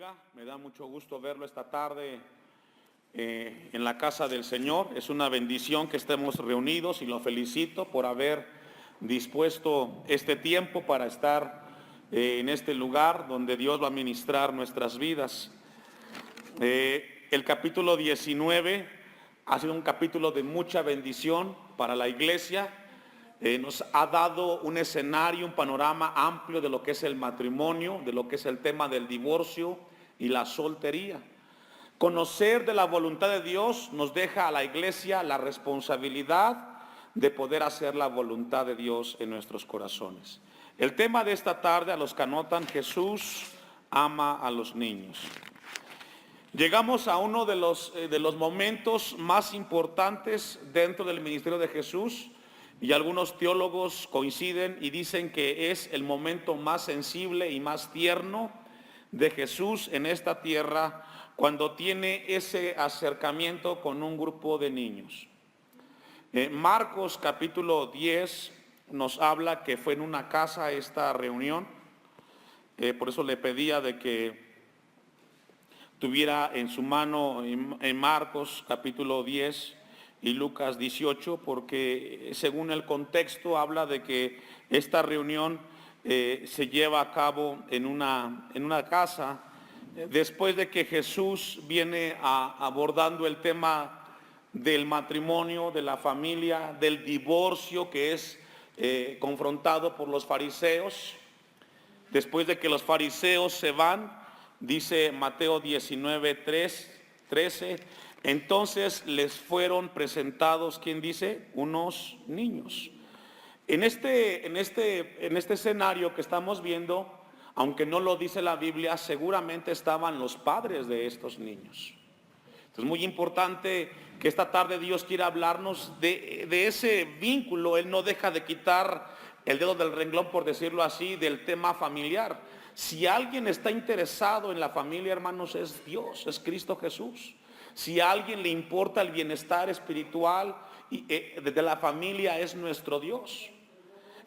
bendiga. Me da mucho gusto verlo esta tarde en la casa del Señor. Es una bendición que estemos reunidos y lo felicito por haber dispuesto este tiempo para estar en este lugar donde Dios va a ministrar nuestras vidas. El capítulo 19 ha sido un capítulo de mucha bendición para la iglesia. Nos ha dado un escenario, un panorama amplio de lo que es el matrimonio, de lo que es el tema del divorcio y la soltería. Conocer de la voluntad de Dios nos deja a la iglesia la responsabilidad de poder hacer la voluntad de Dios en nuestros corazones. El tema de esta tarde, a los que anotan: Jesús ama a los niños. Llegamos a uno de los momentos más importantes dentro del ministerio de Jesús, y algunos teólogos coinciden y dicen que es el momento más sensible y más tierno de Jesús en esta tierra, cuando tiene ese acercamiento con un grupo de niños. Marcos capítulo 10 nos habla que fue en una casa esta reunión. Por eso le pedía de que tuviera en su mano en Marcos capítulo 10 y Lucas 18, porque según el contexto habla de que esta reunión se lleva a cabo en una casa, después de que Jesús viene abordando el tema del matrimonio, de la familia, del divorcio, que es confrontado por los fariseos. Después de que los fariseos se van, dice Mateo 19:13, entonces les fueron presentados, ¿quién dice? Unos niños. En este escenario que estamos viendo, aunque no lo dice la Biblia, seguramente estaban los padres de estos niños. Es muy importante que esta tarde Dios quiera hablarnos de ese vínculo. Él no deja de quitar el dedo del renglón, por decirlo así, del tema familiar. Si alguien está interesado en la familia, hermanos, es Dios, es Cristo Jesús. Si a alguien le importa el bienestar espiritual de la familia, es nuestro Dios.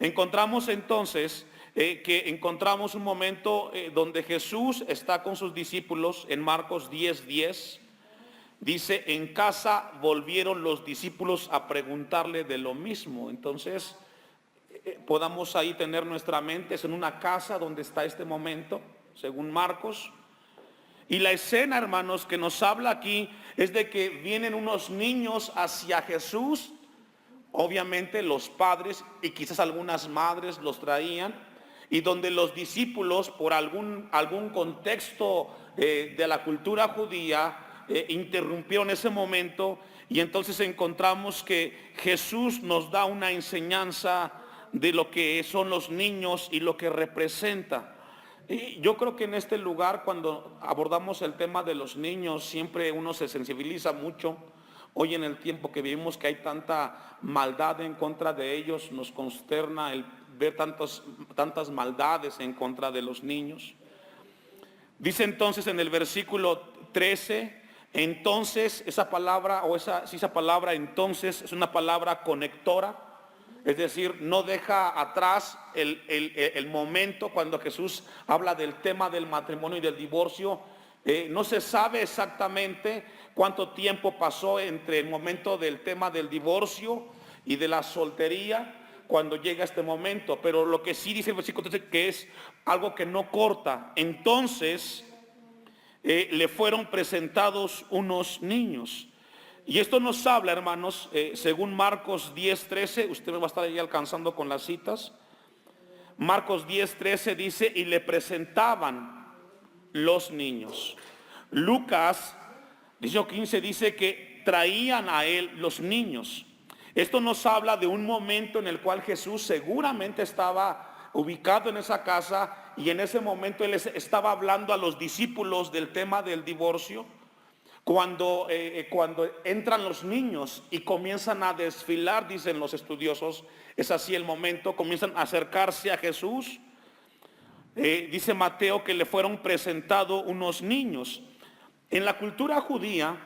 Encontramos entonces que encontramos un momento donde Jesús está con sus discípulos en Marcos 10:10. Dice, en casa volvieron los discípulos a preguntarle de lo mismo. Entonces, podamos ahí tener nuestra mente, es en una casa donde está este momento, según Marcos. Y la escena, hermanos, que nos habla aquí es de que vienen unos niños hacia Jesús. Obviamente los padres y quizás algunas madres los traían, y donde los discípulos, por algún contexto de la cultura judía, interrumpieron ese momento. Y entonces encontramos que Jesús nos da una enseñanza de lo que son los niños y lo que representa. Y yo creo que en este lugar, cuando abordamos el tema de los niños, siempre uno se sensibiliza mucho. Hoy, en el tiempo que vivimos, que hay tanta maldad en contra de ellos, nos consterna el ver tantas maldades en contra de los niños. Dice entonces en el versículo 13, entonces, esa palabra entonces es una palabra conectora. Es decir, no deja atrás el momento cuando Jesús habla del tema del matrimonio y del divorcio. No se sabe exactamente cuánto tiempo pasó entre el momento del tema del divorcio y de la soltería cuando llega este momento, pero lo que sí dice el versículo 13, que es algo que no corta. Entonces le fueron presentados unos niños. Y esto nos habla, hermanos, según Marcos 10:13, usted me va a estar ahí alcanzando con las citas. Marcos 10:13 dice, y le presentaban los niños. Lucas 18:15 dice que traían a él los niños. Esto nos habla de un momento en el cual Jesús seguramente estaba ubicado en esa casa, y en ese momento él estaba hablando a los discípulos del tema del divorcio. Cuando entran los niños y comienzan a desfilar, dicen los estudiosos, es así el momento, comienzan a acercarse a Jesús. Dice Mateo que le fueron presentados unos niños. En la cultura judía,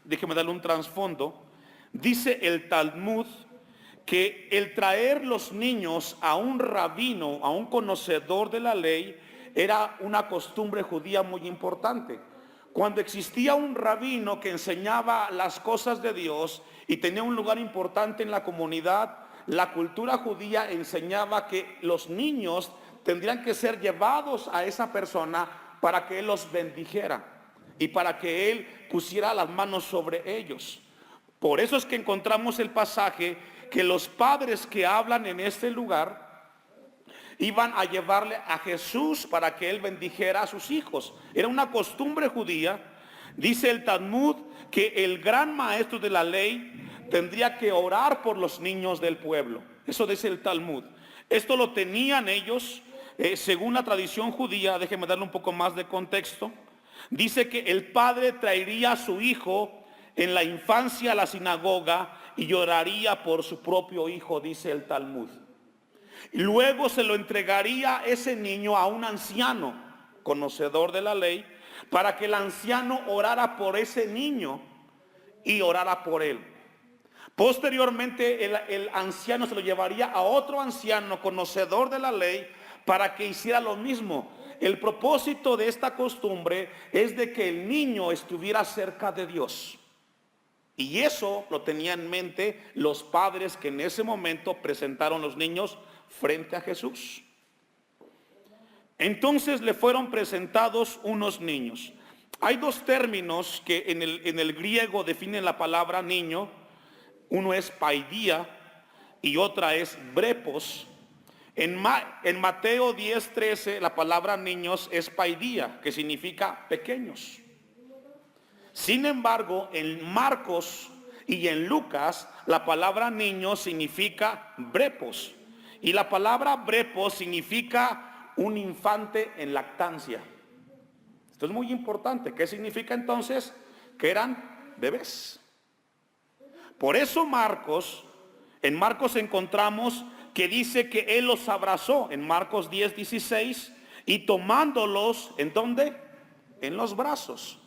déjeme darle un trasfondo, dice el Talmud que el traer los niños a un rabino, a un conocedor de la ley, era una costumbre judía muy importante. Cuando existía un rabino que enseñaba las cosas de Dios y tenía un lugar importante en la comunidad, la cultura judía enseñaba que los niños tendrían que ser llevados a esa persona para que él los bendijera y para que él pusiera las manos sobre ellos. Por eso es que encontramos el pasaje que los padres que hablan en este lugar iban a llevarle a Jesús para que él bendijera a sus hijos. Era una costumbre judía. Dice el Talmud que el gran maestro de la ley tendría que orar por los niños del pueblo. Eso dice el Talmud. Esto lo tenían ellos según la tradición judía. Déjenme darle un poco más de contexto. Dice que el padre traería a su hijo en la infancia a la sinagoga y lloraría por su propio hijo, dice el Talmud. Y luego se lo entregaría ese niño a un anciano, conocedor de la ley, para que el anciano orara por ese niño y orara por él. Posteriormente el anciano se lo llevaría a otro anciano, conocedor de la ley, para que hiciera lo mismo. El propósito de esta costumbre es de que el niño estuviera cerca de Dios. Y eso lo tenían en mente los padres que en ese momento presentaron los niños frente a Jesús. Entonces le fueron presentados unos niños. Hay dos términos que en el griego definen la palabra niño. Uno es paidía y otra es brepos. En Mateo 10:13 la palabra niños es paidía, que significa pequeños. Sin embargo, en Marcos y en Lucas la palabra niño significa brepos. Y la palabra brepos significa un infante en lactancia. Esto es muy importante. ¿Qué significa entonces? Que eran bebés. Por eso en Marcos encontramos que dice que él los abrazó, en Marcos 10:16, y tomándolos, ¿en dónde? En los brazos.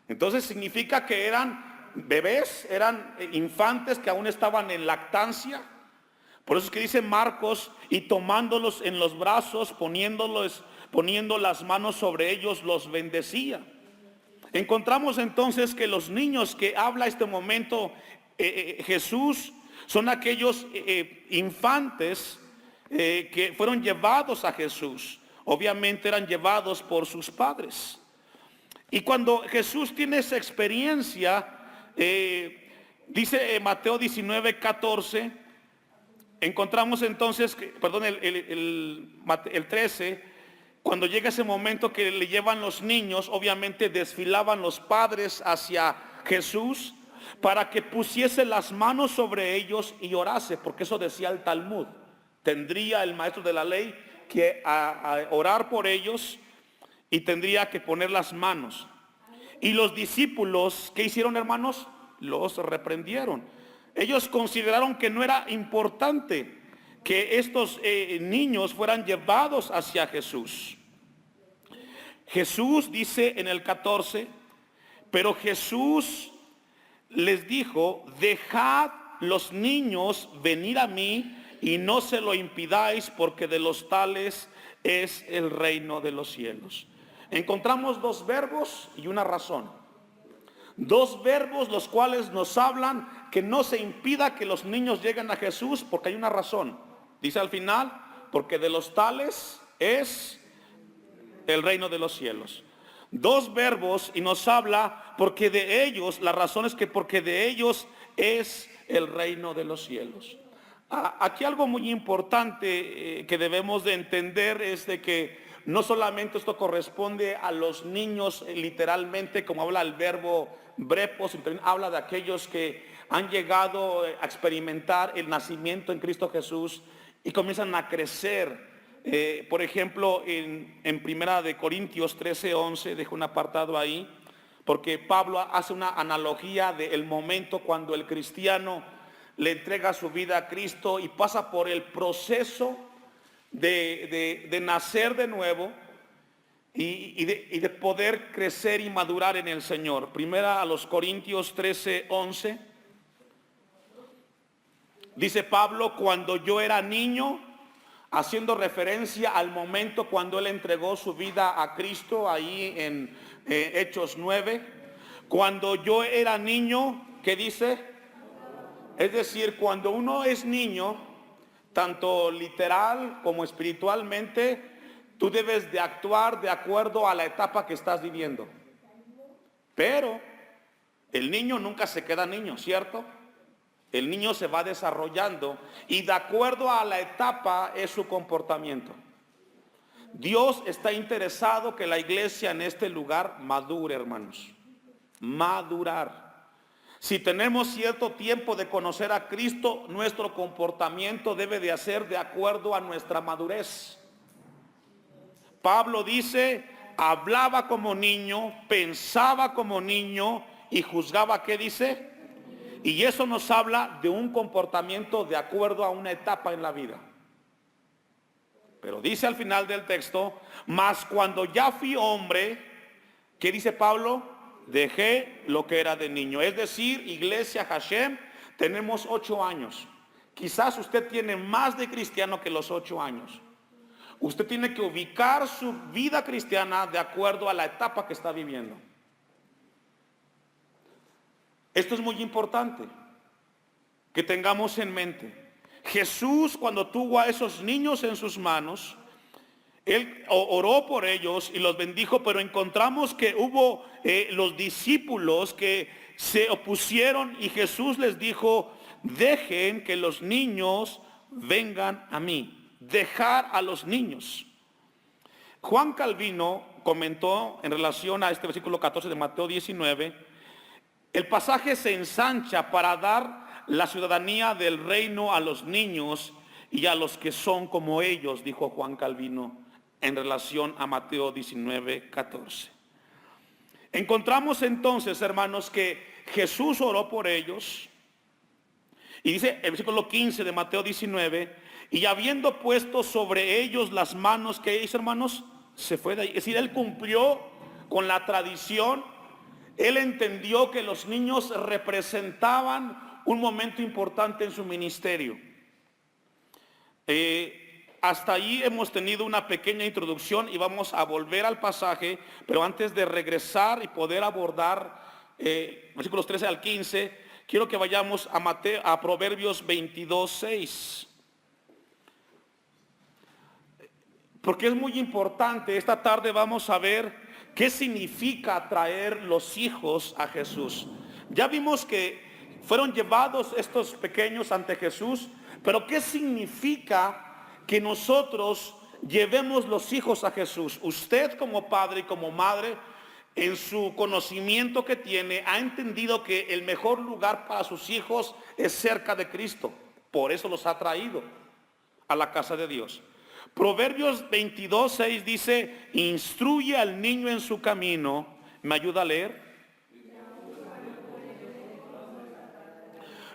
Entonces significa que eran bebés, eran infantes que aún estaban en lactancia. Por eso es que dice Marcos, y tomándolos en los brazos, poniendo las manos sobre ellos, los bendecía. Encontramos entonces que los niños que habla este momento Jesús son aquellos infantes que fueron llevados a Jesús. Obviamente eran llevados por sus padres. Y cuando Jesús tiene esa experiencia, dice Mateo 19:14, encontramos entonces, el 13, cuando llega ese momento que le llevan los niños, obviamente desfilaban los padres hacia Jesús para que pusiese las manos sobre ellos y orase, porque eso decía el Talmud. Tendría el maestro de la ley que a orar por ellos y tendría que poner las manos. Y los discípulos, ¿qué hicieron, hermanos? Los reprendieron. Ellos consideraron que no era importante que estos niños fueran llevados hacia Jesús. Jesús dice en el 14, pero Jesús les dijo, dejad los niños venir a mí y no se lo impidáis, porque de los tales es el reino de los cielos. Encontramos dos verbos y una razón. Dos verbos los cuales nos hablan que no se impida que los niños lleguen a Jesús, porque hay una razón. Dice al final, porque de los tales es el reino de los cielos. Dos verbos y nos habla porque de ellos, la razón es que porque de ellos es el reino de los cielos. Aquí algo muy importante que debemos de entender es de que no solamente esto corresponde a los niños literalmente, como habla el verbo brepos, sino también habla de aquellos que han llegado a experimentar el nacimiento en Cristo Jesús y comienzan a crecer. Por ejemplo, en Primera de Corintios 13:11, dejo un apartado ahí, porque Pablo hace una analogía del momento cuando el cristiano le entrega su vida a Cristo y pasa por el proceso de nacer de nuevo y de poder crecer y madurar en el Señor. Primera a los Corintios 13:11, dice Pablo, cuando yo era niño, haciendo referencia al momento cuando él entregó su vida a Cristo, ahí en Hechos 9. Cuando yo era niño, ¿qué dice? Es decir, cuando uno es niño, tanto literal como espiritualmente, tú debes de actuar de acuerdo a la etapa que estás viviendo. Pero el niño nunca se queda niño, ¿cierto? El niño se va desarrollando y de acuerdo a la etapa es su comportamiento. Dios está interesado que la iglesia en este lugar madure, hermanos. Madurar. Si tenemos cierto tiempo de conocer a Cristo, nuestro comportamiento debe de hacer de acuerdo a nuestra madurez. Pablo dice, hablaba como niño, pensaba como niño y juzgaba, ¿qué dice? Y eso nos habla de un comportamiento de acuerdo a una etapa en la vida. Pero dice al final del texto, mas cuando ya fui hombre, ¿qué dice Pablo? Dejé lo que era de niño. Es decir, iglesia Hashem, tenemos 8 años. Quizás usted tiene más de cristiano que los 8 años. Usted tiene que ubicar su vida cristiana de acuerdo a la etapa que está viviendo. Esto es muy importante que tengamos en mente. Jesús, cuando tuvo a esos niños en sus manos, él oró por ellos y los bendijo, pero encontramos que hubo los discípulos que se opusieron y Jesús les dijo, dejen que los niños vengan a mí. Dejar a los niños. Juan Calvino comentó en relación a este versículo 14 de Mateo 19, el pasaje se ensancha para dar la ciudadanía del reino a los niños y a los que son como ellos, dijo Juan Calvino en relación a Mateo 19, 14. Encontramos entonces, hermanos, que Jesús oró por ellos y dice el versículo 15 de Mateo 19, y habiendo puesto sobre ellos las manos, ¿qué hizo, hermanos? Se fue de ahí. Es decir, él cumplió con la tradición. Él entendió que los niños representaban un momento importante en su ministerio. Hasta ahí hemos tenido una pequeña introducción y vamos a volver al pasaje, pero antes de regresar y poder abordar versículos 13 al 15, quiero que vayamos a Proverbios 22, 6. Porque es muy importante. Esta tarde vamos a ver qué significa traer los hijos a Jesús. Ya vimos que fueron llevados estos pequeños ante Jesús, pero ¿qué significa que nosotros llevemos los hijos a Jesús? Usted como padre y como madre, en su conocimiento que tiene, ha entendido que el mejor lugar para sus hijos es cerca de Cristo. Por eso los ha traído a la casa de Dios. Proverbios 22, 6 dice, instruye al niño en su camino. ¿Me ayuda a leer?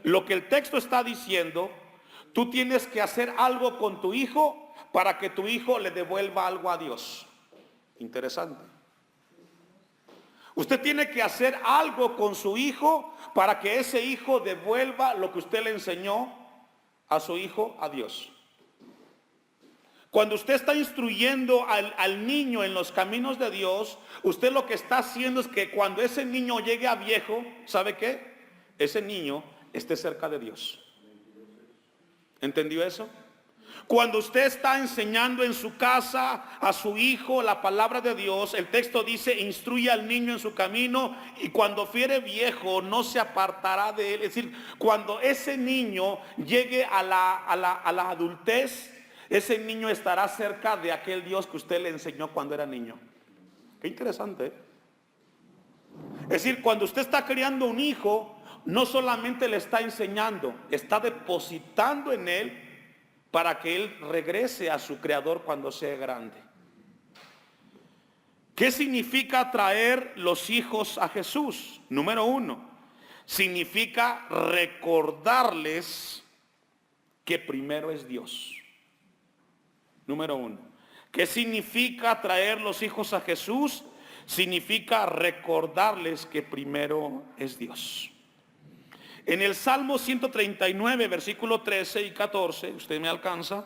Lo que el texto está diciendo, tú tienes que hacer algo con tu hijo para que tu hijo le devuelva algo a Dios. Interesante. Usted tiene que hacer algo con su hijo para que ese hijo devuelva lo que usted le enseñó a su hijo a Dios. Cuando usted está instruyendo al niño en los caminos de Dios, usted lo que está haciendo es que cuando ese niño llegue a viejo, ¿sabe qué? Ese niño esté cerca de Dios. ¿Entendió eso? Cuando usted está enseñando en su casa a su hijo la palabra de Dios, el texto dice, instruye al niño en su camino y cuando fuere viejo no se apartará de él. Es decir, cuando ese niño llegue a la adultez, ese niño estará cerca de aquel Dios que usted le enseñó cuando era niño. Qué interesante, ¿eh? Es decir, cuando usted está criando un hijo, no solamente le está enseñando, está depositando en él para que él regrese a su creador cuando sea grande. ¿Qué significa traer los hijos a Jesús? Número 1, significa recordarles que primero es Dios. Número 1. ¿Qué significa traer los hijos a Jesús? Significa recordarles que primero es Dios. En el Salmo 139, versículo 13 y 14, usted me alcanza.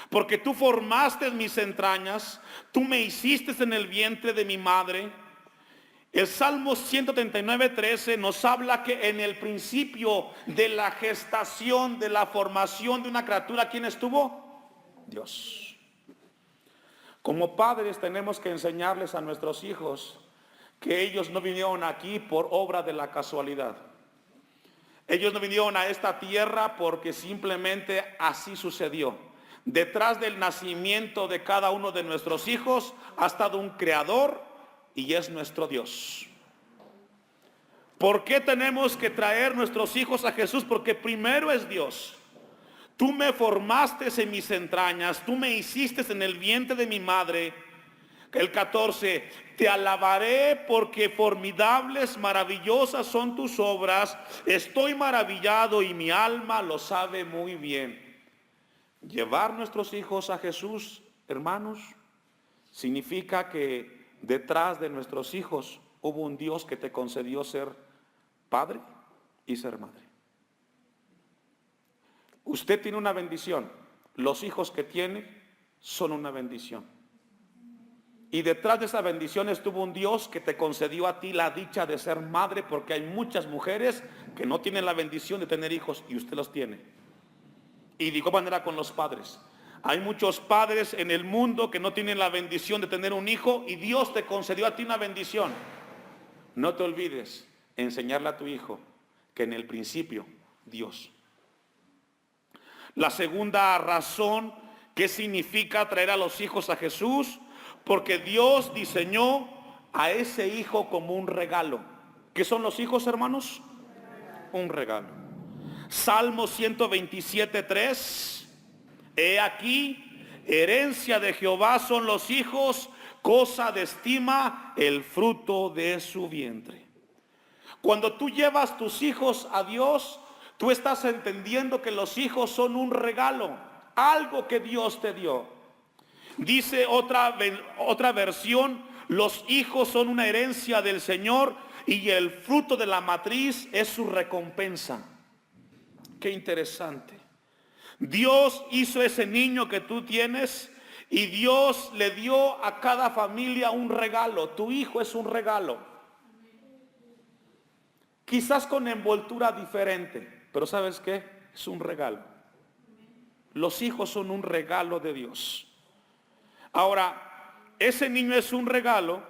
porque tú formaste mis entrañas, tú me hiciste en el vientre de mi madre. El Salmo 139:13 nos habla que en el principio de la gestación, de la formación de una criatura, ¿quién estuvo? Dios. Como padres tenemos que enseñarles a nuestros hijos que ellos no vinieron aquí por obra de la casualidad. Ellos no vinieron a esta tierra porque simplemente así sucedió. Detrás del nacimiento de cada uno de nuestros hijos ha estado un creador, y es nuestro Dios. ¿Por qué tenemos que traer nuestros hijos a Jesús? Porque primero es Dios. Tú me formaste en mis entrañas, tú me hiciste en el vientre de mi madre. El 14, te alabaré porque formidables, maravillosas son tus obras. Estoy maravillado y mi alma lo sabe muy bien. Llevar nuestros hijos a Jesús, hermanos, significa que detrás de nuestros hijos hubo un Dios que te concedió ser padre y ser madre. Usted tiene una bendición. Los hijos que tiene son una bendición. Y detrás de esa bendición estuvo un Dios que te concedió a ti la dicha de ser madre, porque hay muchas mujeres que no tienen la bendición de tener hijos y usted los tiene. Y de igual manera con los padres. Hay muchos padres en el mundo que no tienen la bendición de tener un hijo y Dios te concedió a ti una bendición. No te olvides enseñarle a tu hijo que en el principio Dios. La segunda razón, ¿qué significa traer a los hijos a Jesús? Porque Dios diseñó a ese hijo como un regalo. ¿Qué son los hijos, hermanos? Un regalo. Salmo 127:3. He aquí, herencia de Jehová son los hijos, cosa de estima el fruto de su vientre. Cuando tú llevas tus hijos a Dios, tú estás entendiendo que los hijos son un regalo, algo que Dios te dio. Dice otra versión, los hijos son una herencia del Señor y el fruto de la matriz es su recompensa. Qué interesante. Dios hizo ese niño que tú tienes y Dios le dio a cada familia un regalo. Tu hijo es un regalo. Quizás con envoltura diferente, pero ¿sabes qué? Es un regalo. Los hijos son un regalo de Dios. Ahora, ese niño es un regalo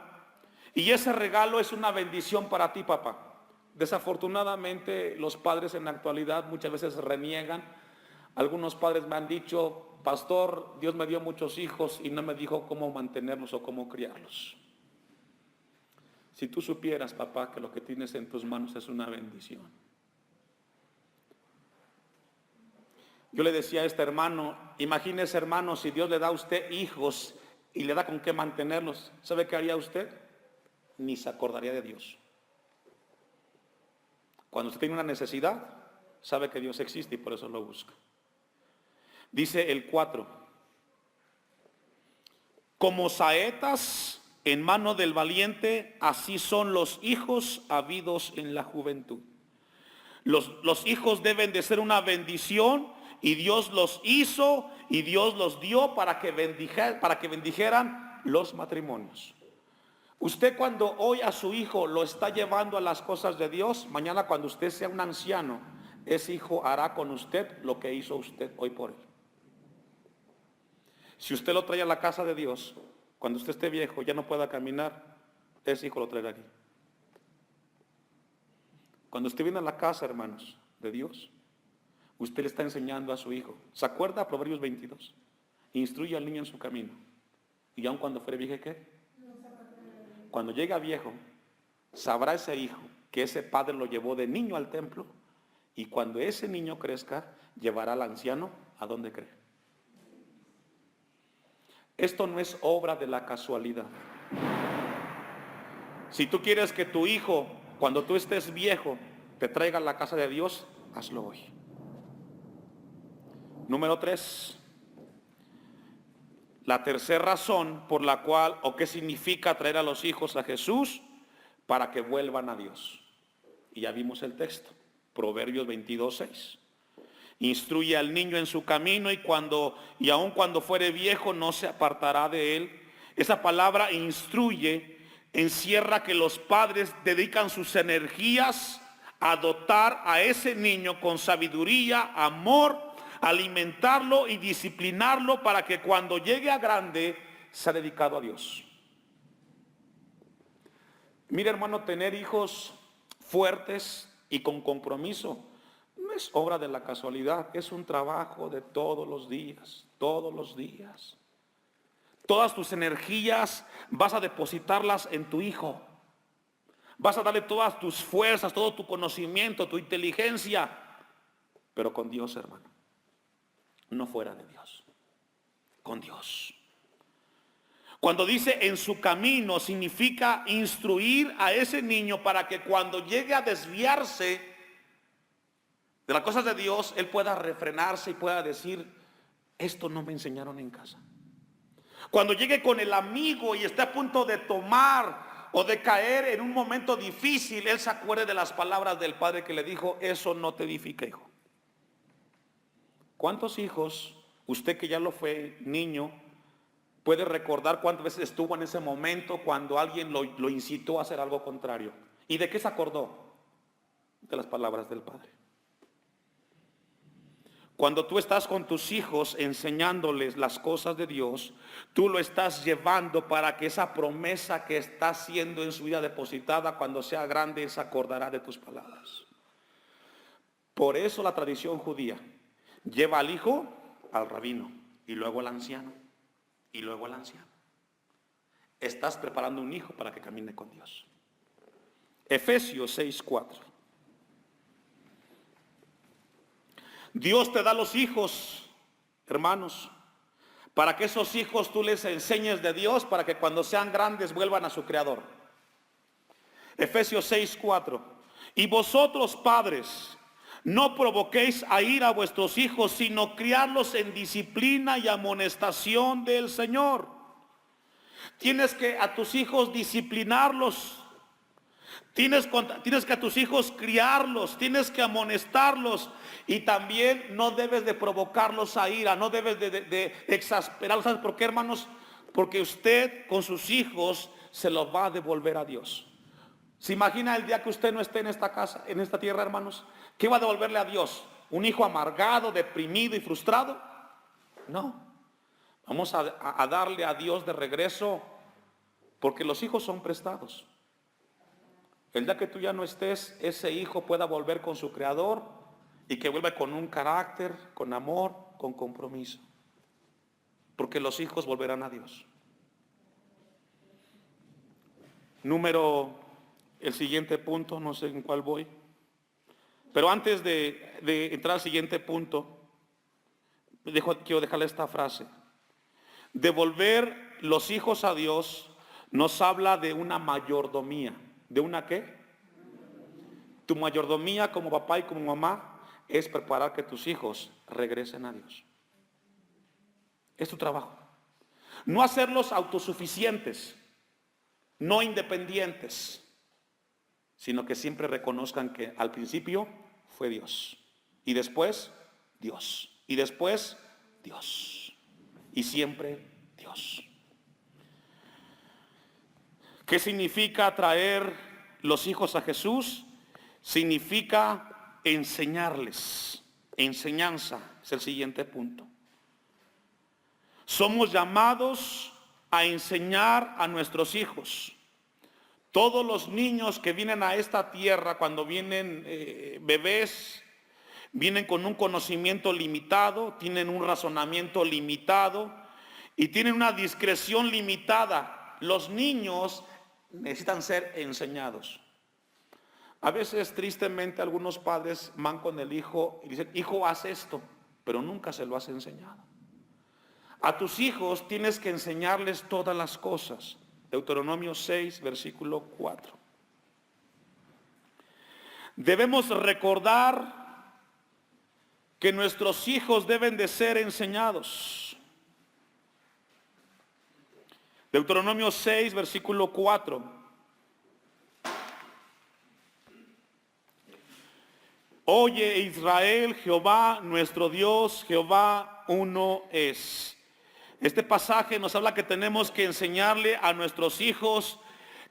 y ese regalo es una bendición para ti, papá. Desafortunadamente, los padres en la actualidad muchas veces reniegan. Algunos padres me han dicho, pastor, Dios me dio muchos hijos y no me dijo cómo mantenerlos o cómo criarlos. Si tú supieras, papá, que lo que tienes en tus manos es una bendición. Yo le decía a este hermano, imagínese, hermano, si Dios le da a usted hijos y le da con qué mantenerlos, ¿sabe qué haría usted? Ni se acordaría de Dios. Cuando usted tiene una necesidad, sabe que Dios existe y por eso lo busca. Dice el 4, como saetas en mano del valiente, así son los hijos habidos en la juventud. Los hijos deben de ser una bendición y Dios los hizo y Dios los dio para que bendijeran los matrimonios. Usted cuando hoy a su hijo lo está llevando a las cosas de Dios, mañana cuando usted sea un anciano, ese hijo hará con usted lo que hizo usted hoy por él. Si usted lo trae a la casa de Dios, cuando usted esté viejo, ya no pueda caminar, ese hijo lo traerá aquí. Cuando usted viene a la casa, hermanos, de Dios, usted le está enseñando a su hijo. ¿Se acuerda? Proverbios 22. Instruye al niño en su camino. Y aun cuando fuere viejo, ¿qué? Cuando llega viejo, sabrá ese hijo que ese padre lo llevó de niño al templo. Y cuando ese niño crezca, llevará al anciano a donde cree. Esto no es obra de la casualidad. Si tú quieres que tu hijo, cuando tú estés viejo, te traiga a la casa de Dios, hazlo hoy. Número 3. La tercera razón por la cual, o qué significa traer a los hijos a Jesús, para que vuelvan a Dios. Y ya vimos el texto, Proverbios 22:6. Instruye al niño en su camino y aun cuando fuere viejo no se apartará de él. Esa palabra instruye encierra que los padres dedican sus energías a dotar a ese niño con sabiduría, amor, alimentarlo y disciplinarlo para que cuando llegue a grande sea dedicado a Dios. Mira, hermano, tener hijos fuertes y con compromiso no es obra de la casualidad, es un trabajo de todos los días, todos los días. Todas tus energías vas a depositarlas en tu hijo. Vas a darle todas tus fuerzas, todo tu conocimiento, tu inteligencia, pero con Dios, hermano. No fuera de Dios, con Dios. Cuando dice en su camino, significa instruir a ese niño para que cuando llegue a desviarse de las cosas de Dios, él pueda refrenarse y pueda decir, esto no me enseñaron en casa. Cuando llegue con el amigo y esté a punto de tomar o de caer en un momento difícil, él se acuerde de las palabras del padre que le dijo, eso no te edifica, hijo. ¿Cuántos hijos, usted que ya lo fue niño, puede recordar cuántas veces estuvo en ese momento cuando alguien lo incitó a hacer algo contrario? ¿Y de qué se acordó? De las palabras del padre. Cuando tú estás con tus hijos enseñándoles las cosas de Dios, tú lo estás llevando para que esa promesa que está siendo en su vida depositada, cuando sea grande, se acordará de tus palabras. Por eso la tradición judía lleva al hijo al rabino y luego al anciano y luego al anciano. Estás preparando un hijo para que camine con Dios. Efesios 6:4. Dios te da los hijos, hermanos, para que esos hijos tú les enseñes de Dios, para que cuando sean grandes vuelvan a su Creador. Efesios 6:4. Y vosotros, padres, no provoquéis a ira a vuestros hijos, sino criarlos en disciplina y amonestación del Señor. Tienes que a tus hijos disciplinarlos. Tienes que a tus hijos criarlos, tienes que amonestarlos y también no debes de provocarlos a ira, no debes de exasperarlos. ¿Sabes por qué, hermanos? Porque usted con sus hijos se los va a devolver a Dios. ¿Se imagina el día que usted no esté en esta casa, en esta tierra, hermanos? ¿Qué va a devolverle a Dios? ¿Un hijo amargado, deprimido y frustrado? No. Vamos a darle a Dios de regreso, porque los hijos son prestados. El día que tú ya no estés, ese hijo pueda volver con su Creador y que vuelva con un carácter, con amor, con compromiso. Porque los hijos volverán a Dios. El siguiente punto, no sé en cuál voy. Pero antes de entrar al siguiente punto, quiero dejarle esta frase. Devolver los hijos a Dios nos habla de una mayordomía. ¿De una qué? Tu mayordomía como papá y como mamá es preparar que tus hijos regresen a Dios. Es tu trabajo. No hacerlos autosuficientes, no independientes, sino que siempre reconozcan que al principio fue Dios. Y después Dios. Y después Dios. Y siempre Dios. ¿Qué significa traer los hijos a Jesús? Significa enseñarles. Enseñanza es el siguiente punto. Somos llamados a enseñar a nuestros hijos. Todos los niños que vienen a esta tierra, cuando vienen bebés, vienen con un conocimiento limitado, tienen un razonamiento limitado y tienen una discreción limitada. Los niños necesitan ser enseñados. A veces, tristemente, algunos padres van con el hijo y dicen, hijo, haz esto, pero nunca se lo has enseñado. A tus hijos tienes que enseñarles todas las cosas. Deuteronomio 6, versículo 4. Debemos recordar que nuestros hijos deben de ser enseñados. Deuteronomio 6, versículo 4. Oye Israel, Jehová nuestro Dios, Jehová uno es. Este pasaje nos habla que tenemos que enseñarle a nuestros hijos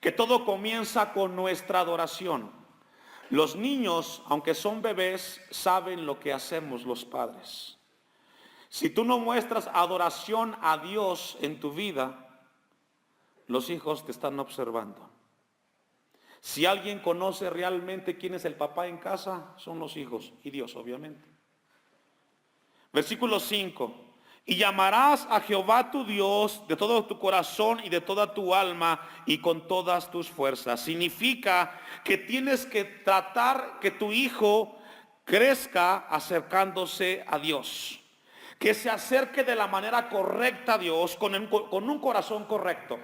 que todo comienza con nuestra adoración. Los niños, aunque son bebés, saben lo que hacemos los padres. Si tú no muestras adoración a Dios en tu vida, los hijos te están observando. Si alguien conoce realmente quién es el papá en casa, son los hijos y Dios, obviamente. Versículo 5. Y llamarás a Jehová tu Dios de todo tu corazón y de toda tu alma y con todas tus fuerzas. Significa que tienes que tratar que tu hijo crezca acercándose a Dios. Que se acerque de la manera correcta a Dios, con un corazón correcto.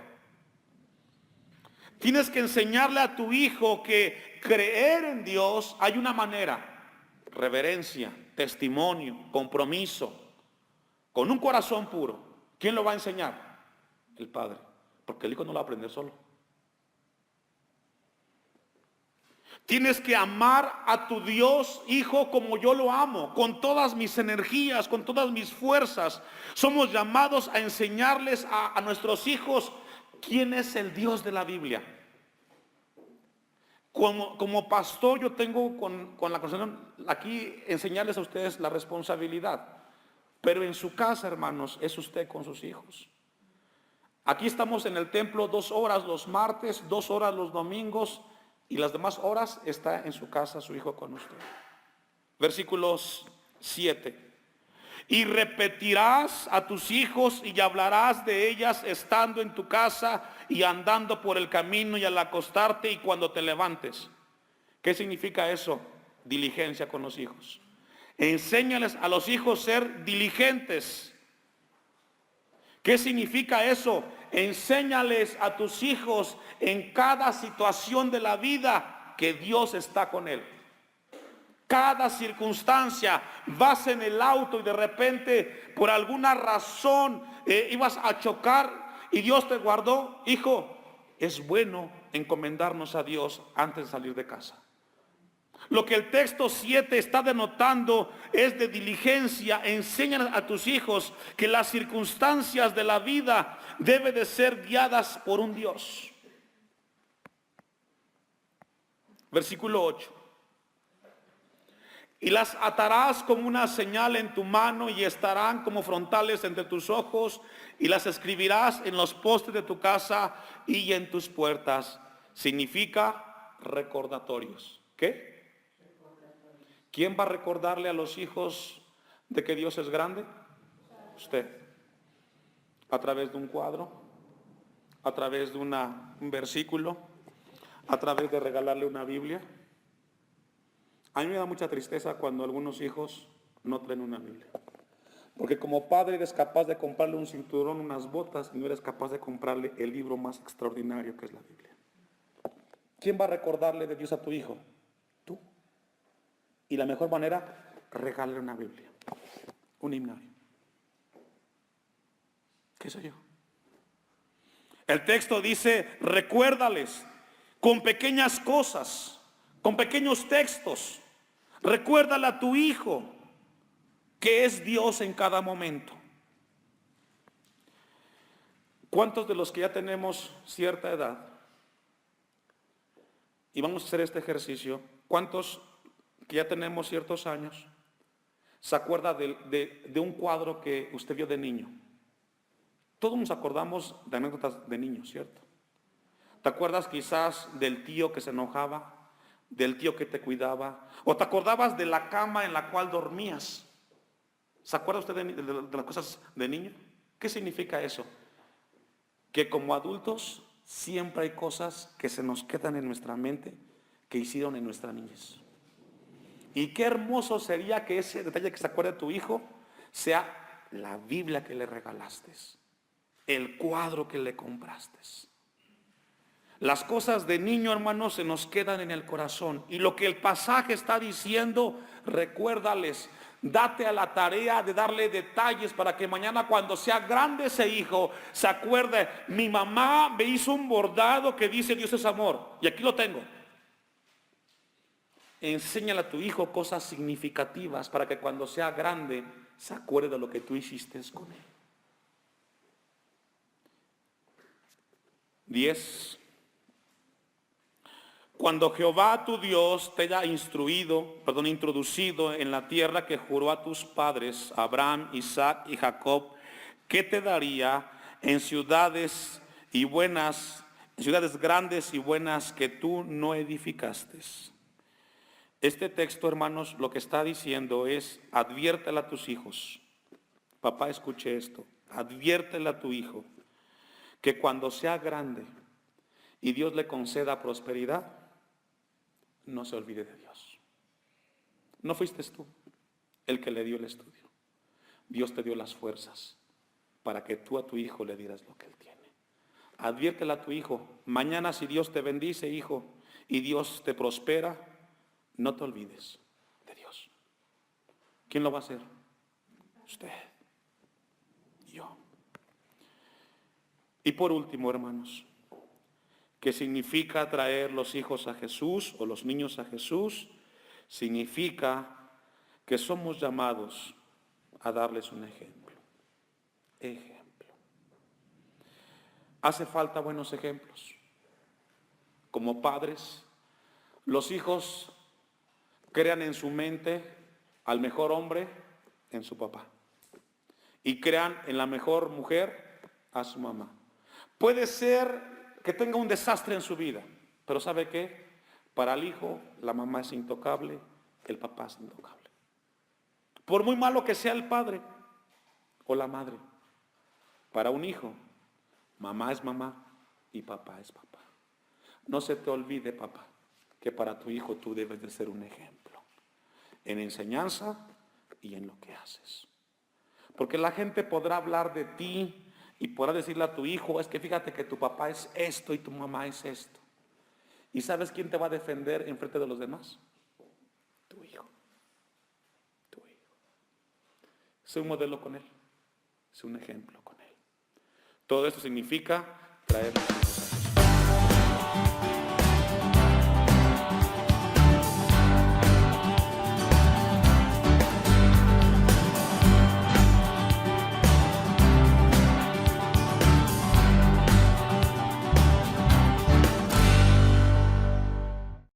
Tienes que enseñarle a tu hijo que creer en Dios hay una manera: reverencia, testimonio, compromiso, con un corazón puro. ¿Quién lo va a enseñar? El padre, porque el hijo no lo va a aprender solo. Tienes que amar a tu Dios, hijo, como yo lo amo, con todas mis energías, con todas mis fuerzas. Somos llamados a enseñarles a nuestros hijos quién es el Dios de la Biblia. Como pastor, yo tengo con la constitución aquí enseñarles a ustedes la responsabilidad. Pero en su casa, hermanos, es usted con sus hijos. Aquí estamos en el templo 2 horas los martes, 2 horas los domingos, y las demás horas está en su casa su hijo con usted. Versículos 7. Y repetirás a tus hijos y hablarás de ellas estando en tu casa y andando por el camino y al acostarte y cuando te levantes. ¿Qué significa eso? Diligencia con los hijos. Enséñales a los hijos ser diligentes. ¿Qué significa eso? Enséñales a tus hijos en cada situación de la vida que Dios está con él. Cada circunstancia, vas en el auto y de repente por alguna razón ibas a chocar y Dios te guardó. Hijo, es bueno encomendarnos a Dios antes de salir de casa. Lo que el texto 7 está denotando es de diligencia. Enseñan a tus hijos que las circunstancias de la vida deben de ser guiadas por un Dios. Versículo 8. Y las atarás como una señal en tu mano y estarán como frontales entre tus ojos y las escribirás en los postes de tu casa y en tus puertas. Significa recordatorios. ¿Qué? ¿Quién va a recordarle a los hijos de que Dios es grande? Usted. A través de un cuadro, a través de un versículo, a través de regalarle una Biblia. A mí me da mucha tristeza cuando algunos hijos no traen una Biblia. Porque como padre eres capaz de comprarle un cinturón, unas botas, y no eres capaz de comprarle el libro más extraordinario que es la Biblia. ¿Quién va a recordarle de Dios a tu hijo? Tú. Y la mejor manera, regálale una Biblia, un himnario. ¿Qué soy yo? El texto dice, recuérdales con pequeñas cosas, con pequeños textos. Recuérdale a tu hijo que es Dios en cada momento. ¿Cuántos de los que ya tenemos cierta edad y vamos a hacer este ejercicio, cuántos que ya tenemos ciertos años se acuerda de un cuadro que usted vio de niño? Todos nos acordamos de anécdotas de niños, ¿cierto? ¿Te acuerdas quizás del tío que se enojaba? ¿Del tío que te cuidaba? ¿O te acordabas de la cama en la cual dormías? ¿Se acuerda usted de las cosas de niño? ¿Qué significa eso? Que como adultos siempre hay cosas que se nos quedan en nuestra mente que hicieron en nuestra niñez. Y qué hermoso sería que ese detalle que se acuerde de tu hijo sea la Biblia que le regalaste, el cuadro que le compraste. Las cosas de niño, hermanos, se nos quedan en el corazón. Y lo que el pasaje está diciendo, recuérdales, date a la tarea de darle detalles para que mañana cuando sea grande ese hijo se acuerde, mi mamá me hizo un bordado que dice Dios es amor. Y aquí lo tengo. Enséñale a tu hijo cosas significativas para que cuando sea grande se acuerde de lo que tú hiciste con él. 10. Cuando Jehová tu Dios te haya introducido en la tierra que juró a tus padres, Abraham, Isaac y Jacob, que te daría en ciudades grandes y buenas que tú no edificaste. Este texto, hermanos, lo que está diciendo es: adviértele a tus hijos. Papá, escuche esto. Adviértele a tu hijo que cuando sea grande y Dios le conceda prosperidad, no se olvide de Dios. No fuiste tú el que le dio el estudio. Dios te dio las fuerzas para que tú a tu hijo le dieras lo que él tiene. Adviértele a tu hijo: mañana, si Dios te bendice, hijo, y Dios te prospera, no te olvides de Dios. ¿Quién lo va a hacer? Usted. Yo. Y por último, hermanos, ¿qué significa traer los hijos a Jesús o los niños a Jesús? Significa que somos llamados a darles un ejemplo. Ejemplo. Hace falta buenos ejemplos. Como padres, los hijos crean en su mente al mejor hombre en su papá. Y crean en la mejor mujer a su mamá. Puede ser que tenga un desastre en su vida, pero ¿sabe qué? Para el hijo, la mamá es intocable, el papá es intocable. Por muy malo que sea el padre o la madre, para un hijo, mamá es mamá y papá es papá. No se te olvide, papá, que para tu hijo tú debes de ser un ejemplo en enseñanza y en lo que haces. Porque la gente podrá hablar de ti y podrá decirle a tu hijo: es que fíjate que tu papá es esto y tu mamá es esto. ¿Y sabes quién te va a defender en frente de los demás? Tu hijo. Tu hijo. Sé un modelo con él. Sé un ejemplo con él. Todo esto significa traer a los hijos a Jesús.